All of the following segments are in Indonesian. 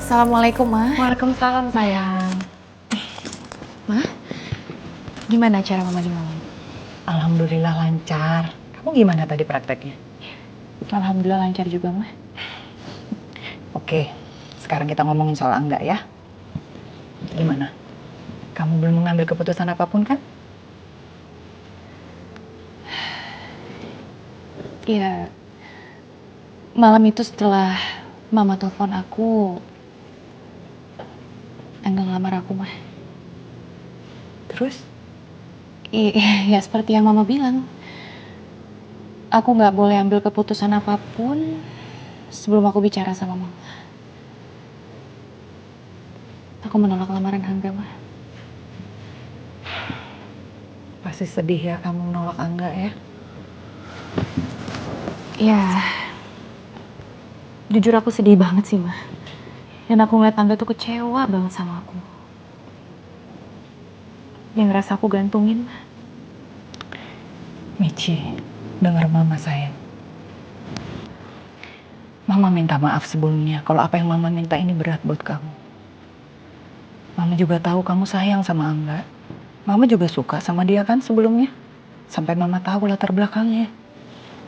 Assalamualaikum, Ma. Waalaikumsalam, sayang. Ma, gimana acara Mama di malam? Alhamdulillah lancar. Kamu gimana tadi prakteknya? Alhamdulillah lancar juga, Ma. Oke, sekarang kita ngomongin soal Angga ya. Gimana? Kamu belum mengambil keputusan apapun kan? Iya, malam itu setelah Mama telepon aku, Angga ngelamar aku, Ma. Terus? Iya, seperti yang Mama bilang. Aku nggak boleh ambil keputusan apapun sebelum aku bicara sama Mama. Aku menolak lamaran Angga, Ma. Pasti sedih ya kamu menolak Angga ya? Ya, jujur aku sedih banget sih, Ma. Dan aku ngeliat Angga tuh kecewa banget sama aku. Yang ngerasa aku gantungin, Ma. Michi, dengar Mama sayang. Mama minta maaf sebelumnya kalau apa yang Mama minta ini berat buat kamu. Mama juga tahu kamu sayang sama Angga. Mama juga suka sama dia kan sebelumnya. Sampai Mama tahu latar belakangnya.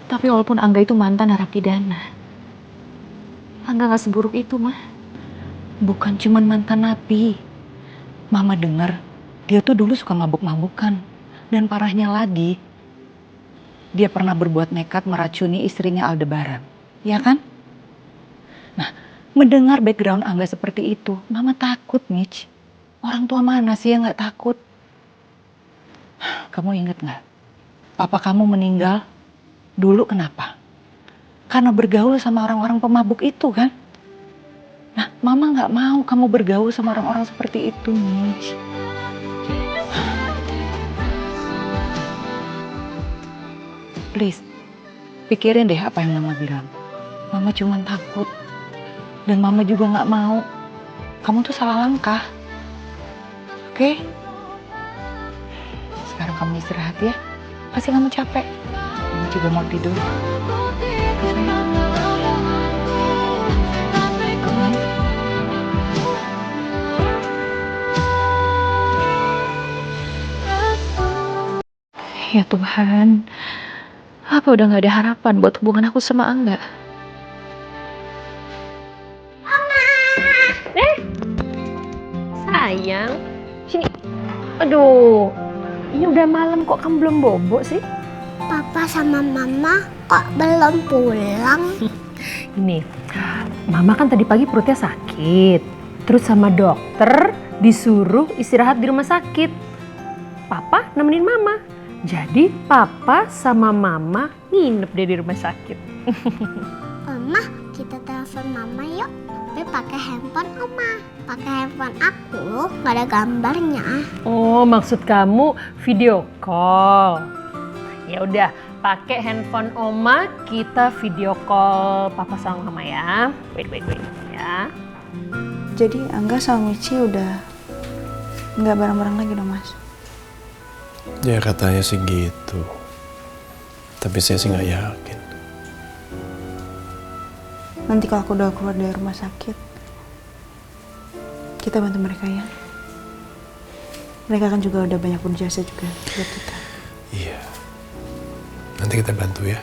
Tapi walaupun Angga itu mantan narapidana, Angga gak seburuk itu, Ma. Bukan cuman mantan napi. Mama dengar dia tuh dulu suka mabuk-mabukan. Dan parahnya lagi, dia pernah berbuat nekat meracuni istrinya Aldebaran. Ya kan? Nah, mendengar background Angga seperti itu, Mama takut, Mitch. Orang tua mana sih yang gak takut? Kamu inget gak? Papa kamu meninggal dulu kenapa? Karena bergaul sama orang-orang pemabuk itu kan? Nah, Mama gak mau kamu bergaul sama orang-orang seperti itu, Mitch. Please, pikirin deh apa yang Mama bilang. Mama cuma takut. Dan Mama juga gak mau. Kamu tuh salah langkah. Oke? Sekarang kamu istirahat ya. Pasti kamu capek. Mama juga mau tidur. Ya Tuhan, apa udah gak ada harapan buat hubungan aku sama Angga? Sayang, sini. Aduh, ini udah malam kok kamu belum bobo sih? Papa sama Mama kok belum pulang? Ini, Mama kan tadi pagi perutnya sakit. Terus sama dokter disuruh istirahat di rumah sakit. Papa nemenin Mama. Jadi Papa sama Mama nginep deh di rumah sakit. Mama, kita telepon Mama yuk. Tapi pakai handphone Oma. Pakai handphone aku nggak ada gambarnya. Oh, maksud kamu video call? Ya udah, pakai handphone Oma kita video call Papa sama Mama ya. Wait ya. Jadi Angga sama Michi udah nggak bareng-bareng lagi dong, Mas? Ya katanya sih gitu. Tapi saya sih nggak yakin. Nanti kalau aku udah keluar dari rumah sakit, kita bantu mereka ya. Mereka kan juga udah banyak berjasa juga buat kita. Iya. Nanti kita bantu ya.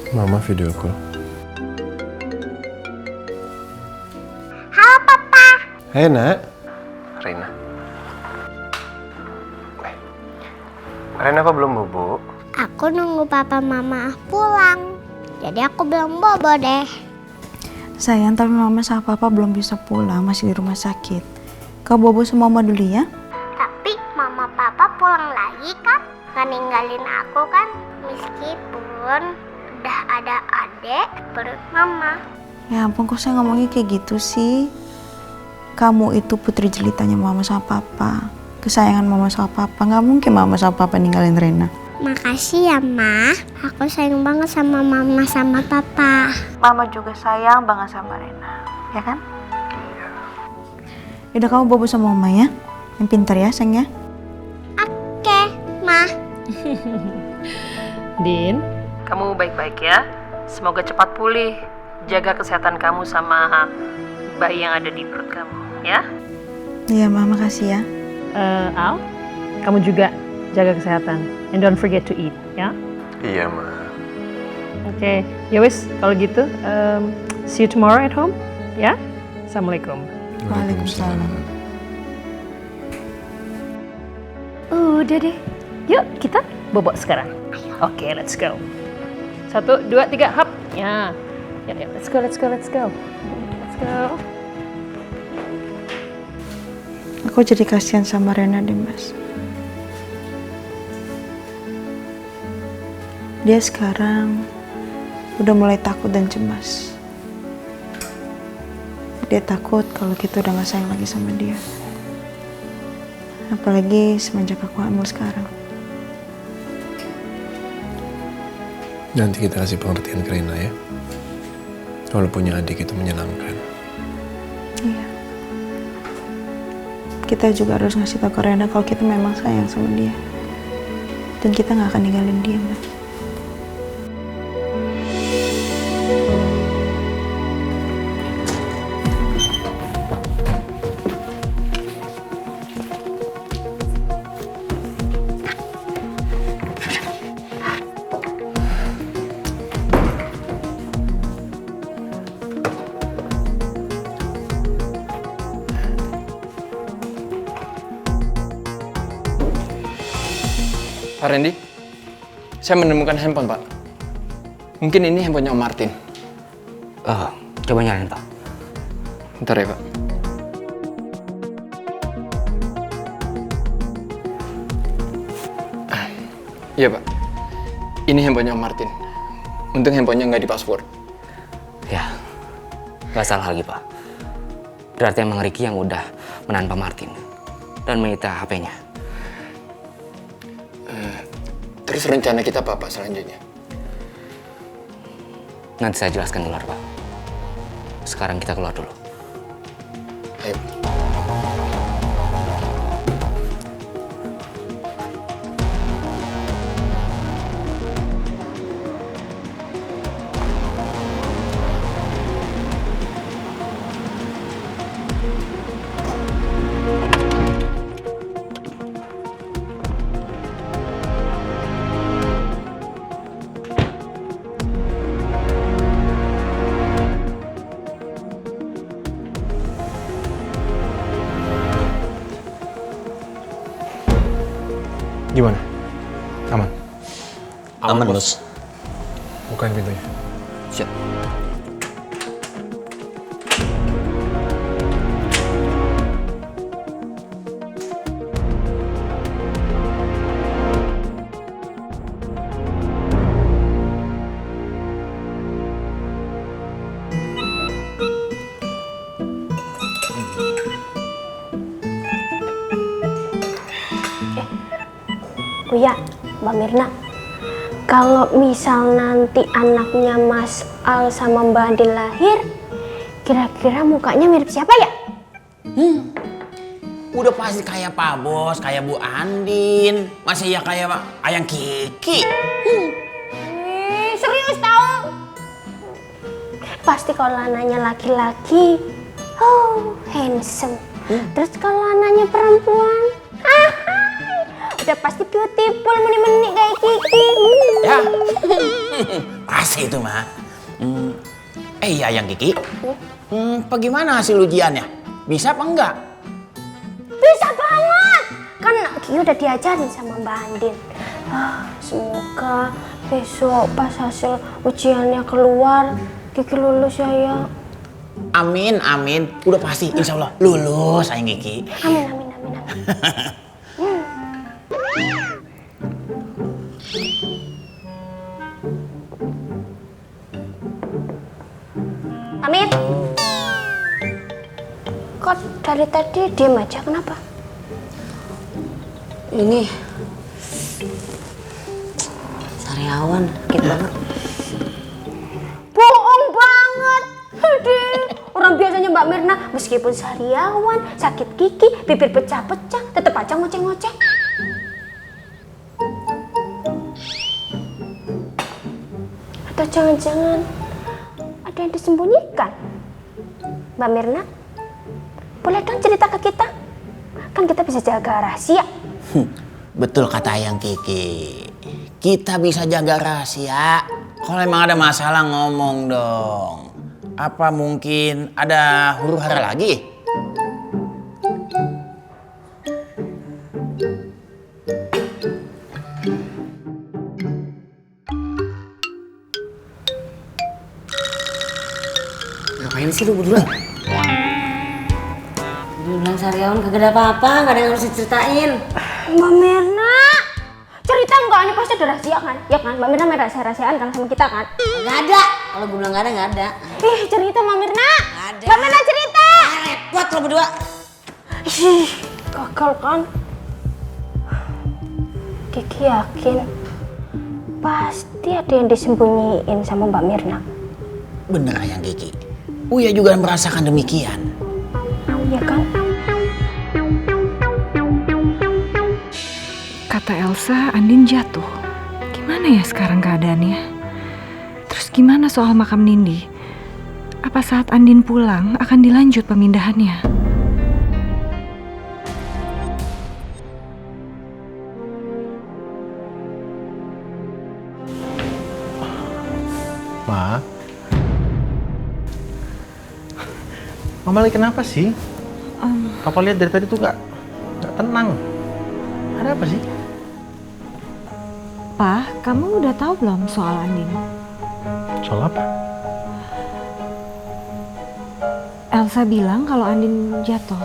Mama video call. Halo Papa. Hai nak. Reina. Reina kok belum bobo? Aku nunggu Papa Mama pulang. Jadi aku belum bobo deh. Sayang, tapi Mama sama Papa belum bisa pulang, masih di rumah sakit. Kau bobo sama Mama dulu ya. Tapi Mama Papa pulang lagi kan? Gak ninggalin aku kan? Meskipun udah ada adek perut Mama. Ya ampun, kok saya ngomongnya kayak gitu sih? Kamu itu putri jelitanya Mama sama Papa. Kesayangan Mama sama Papa. Gak mungkin Mama sama Papa ninggalin Rena. Makasih ya, Ma. Aku sayang banget sama Mama sama Papa. Mama juga sayang banget sama Rena. Ya kan? Udah kamu bobo sama Mama ya. Yang pintar ya, sayang ya. Ma. Din, kamu baik-baik ya. Semoga cepat pulih. Jaga kesehatan kamu sama bayi yang ada di perut kamu, ya. Iya, Ma, makasih ya. Al, kamu juga jaga kesehatan. And don't forget to eat, ya. Iya, Ma. Oke, ya wis kalau gitu, see you tomorrow at home, ya. Assalamualaikum. Waalaikumsalam. Udah deh, yuk kita bobok sekarang. Oke, let's go. 1, 2, 3, hop. Ya, ya, let's go. Let's go. Aku jadi kasihan sama Rena deh, Mas. Dia sekarang udah mulai takut dan cemas. Dia takut kalau kita udah gak sayang lagi sama dia. Apalagi semenjak aku hamil sekarang. Nanti kita kasih pengertian ke Rena ya. Kalau punya adik itu menyenangkan. Iya. Kita juga harus ngasih tahu ke Rena kalau kita memang sayang sama dia. Dan kita gak akan ninggalin dia, Mas. Pak Randy, saya menemukan handphone, Pak. Mungkin ini handphonenya Om Martin. Coba nyalain, Pak. Bentar ya, Pak. Iya, Pak. Ini handphonenya Om Martin. Untung handphonenya nggak di password. Ya, nggak salah lagi, Pak. Berarti emang Ricky yang udah menahan Pak Martin dan menyita HP-nya. Terus rencana kita apa, Pak, selanjutnya? Nanti saya jelaskan di luar, Pak. Sekarang kita keluar dulu. Ayo. Gimana? Aman? Aman, Bos. Bukain pintunya. Siap. Buya, Mbak Mirna, kalau misal nanti anaknya Mas Al sama Mbak Andin lahir, kira-kira mukanya mirip siapa ya? Udah pasti kayak Pak Bos, kayak Bu Andin. Masa ya kayak Ayang Kiki? Serius tau? Pasti kalau anaknya laki-laki, oh handsome. Terus kalau anaknya perempuan, udah pasti beautiful, meni-meni kayak Kiki. Ya, pasti itu mah. Iya Ayang Kiki, bagaimana hasil ujiannya? Bisa apa enggak? Bisa banget, kan Kiki udah diajarin sama Mbak Andin. Semoga besok pas hasil ujiannya keluar, Kiki lulus ya. Amin, amin. Udah pasti, insya Allah lulus Ayang Kiki. Amin. Amit. Kok dari tadi diem aja, kenapa? Ini sariawan, sakit banget. Bohong banget. Aduh, orang biasanya Mbak Mirna meskipun sariawan, sakit gigi, bibir pecah-pecah, tetap aja ngoceh-ngoceh. Atau jangan-jangan ada yang disembunyikan? Mbak Mirna, boleh dong cerita ke kita? Kan kita bisa jaga rahasia. Betul kata Ayang Kiki. Kita bisa jaga rahasia. Kalau emang ada masalah ngomong dong. Apa mungkin ada huru-hara lagi? Ngapain sih lu berdua? Dia bilang Sariawan kagak ada apa-apa, gak ada yang harus diceritain. Mbak Mirna, cerita enggak? Ini pasti ada rahasia kan? Ya kan? Mbak Mirna main rahasia-rahasiaan kan sama kita kan? Gak ada. Kalau gue bilang gak ada. Ih, cerita Mbak Mirna. Gak ada. Mbak Mirna cerita. Repot lo berdua. Ih, gagal kan? Kiki yakin pasti ada yang disembunyiin sama Mbak Mirna. Bener Ayang Kiki. Uya juga merasakan demikian. Iya kan? Kata Elsa, Andin jatuh. Gimana ya sekarang keadaannya? Terus gimana soal makam Nindi? Apa saat Andin pulang akan dilanjut pemindahannya? Ma? Mama lagi kenapa sih? Papa lihat dari tadi tuh gak tenang. Ada apa sih? Pa, kamu udah tahu belum soal Andin? Soal apa? Elsa bilang kalau Andin jatuh.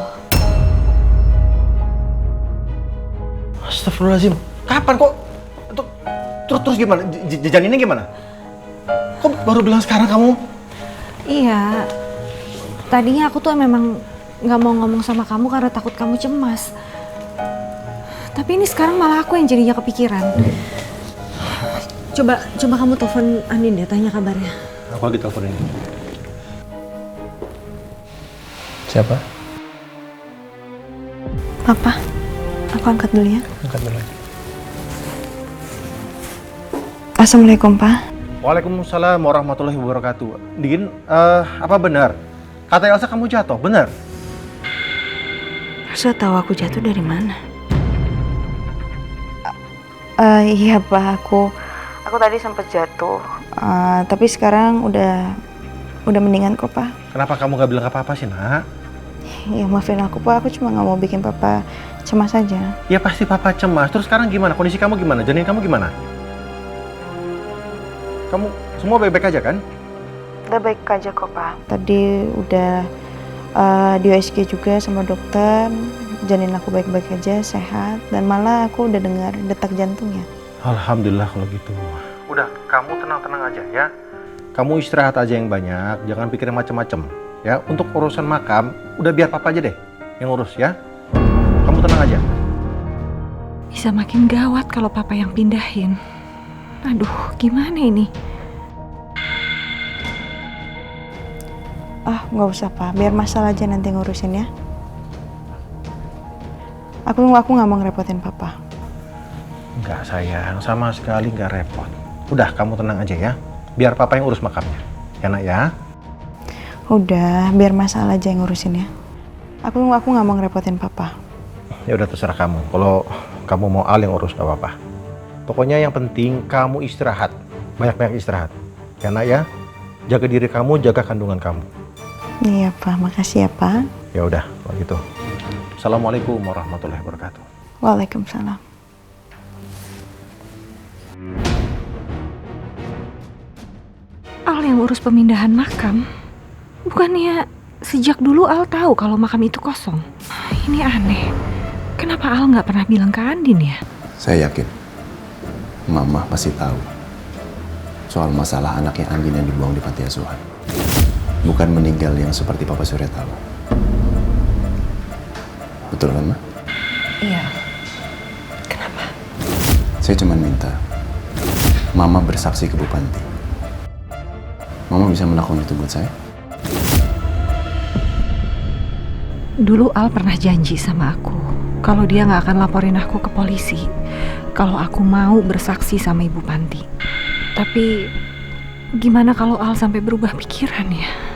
Astagfirullahaladzim. Kapan kok? Terus gimana? Janinnya gimana? Kok baru bilang sekarang kamu? Iya. Tadinya aku tuh memang nggak mau ngomong sama kamu karena takut kamu cemas. Tapi ini sekarang malah aku yang jadinya kepikiran. Coba kamu telepon Andin deh, tanya kabarnya. Aku lagi teleponin. Siapa? Papa, aku angkat dulu ya. Angkat dulu. Assalamualaikum, Pak. Waalaikumsalam warahmatullahi wabarakatuh. Din, apa benar? Kata Elsa kamu jatuh, benar? Elsa tahu aku jatuh dari mana? Iya, Pak. Aku tadi sempat jatuh. Tapi sekarang udah mendingan kok, Pak. Kenapa kamu gak bilang apa-apa sih, Nak? Ya maafin aku, Pak. Aku cuma nggak mau bikin Papa cemas aja. Ya pasti Papa cemas. Terus sekarang gimana? Kondisi kamu gimana? Janin kamu gimana? Kamu semua baik-baik aja kan? Udah baik aja kok, Pak. Tadi udah di USG juga sama dokter. Janin aku baik-baik aja, sehat. Dan malah aku udah dengar detak jantungnya. Alhamdulillah kalau gitu. Udah, kamu tenang-tenang aja ya. Kamu istirahat aja yang banyak. Jangan pikirin macem-macem. Ya, untuk urusan makam, udah biar Papa aja deh yang urus ya. Kamu tenang aja. Bisa makin gawat kalau papa yang pindahin. Aduh, gimana ini? Nggak usah, Pak. Biar masalah aja nanti ngurusin ya. Aku nggak mau ngerepotin Papa. Enggak sayang, sama sekali nggak repot. Udah, kamu tenang aja ya. Biar Papa yang urus makamnya. Ya, Nak ya. Udah, biar masalah aja yang ngurusin ya. Aku nggak mau ngerepotin Papa. Ya udah terserah kamu. Kalau kamu mau Al yang urus gak apa-apa. Pokoknya yang penting kamu istirahat. Banyak-banyak istirahat. Ya, Nak ya. Jaga diri kamu, jaga kandungan kamu. Iya, Pak. Makasih ya, Pak. Ya udah, kalau gitu. Assalamualaikum warahmatullahi wabarakatuh. Waalaikumsalam. Al yang urus pemindahan makam? Bukannya sejak dulu Al tahu kalau makam itu kosong? Ini aneh. Kenapa Al nggak pernah bilang ke Andin ya? Saya yakin Mama pasti tahu soal masalah anaknya Andin yang dibuang di panti asuhan. Bukan meninggal yang seperti Papa Surya tahu. Betul kan, Ma? Iya. Kenapa? Saya cuma minta Mama bersaksi ke Bu Panti. Mama bisa melakukan itu buat saya? Dulu Al pernah janji sama aku kalau dia nggak akan laporin aku ke polisi kalau aku mau bersaksi sama Ibu Panti. Tapi Gimana kalau Al sampai berubah pikiran ya?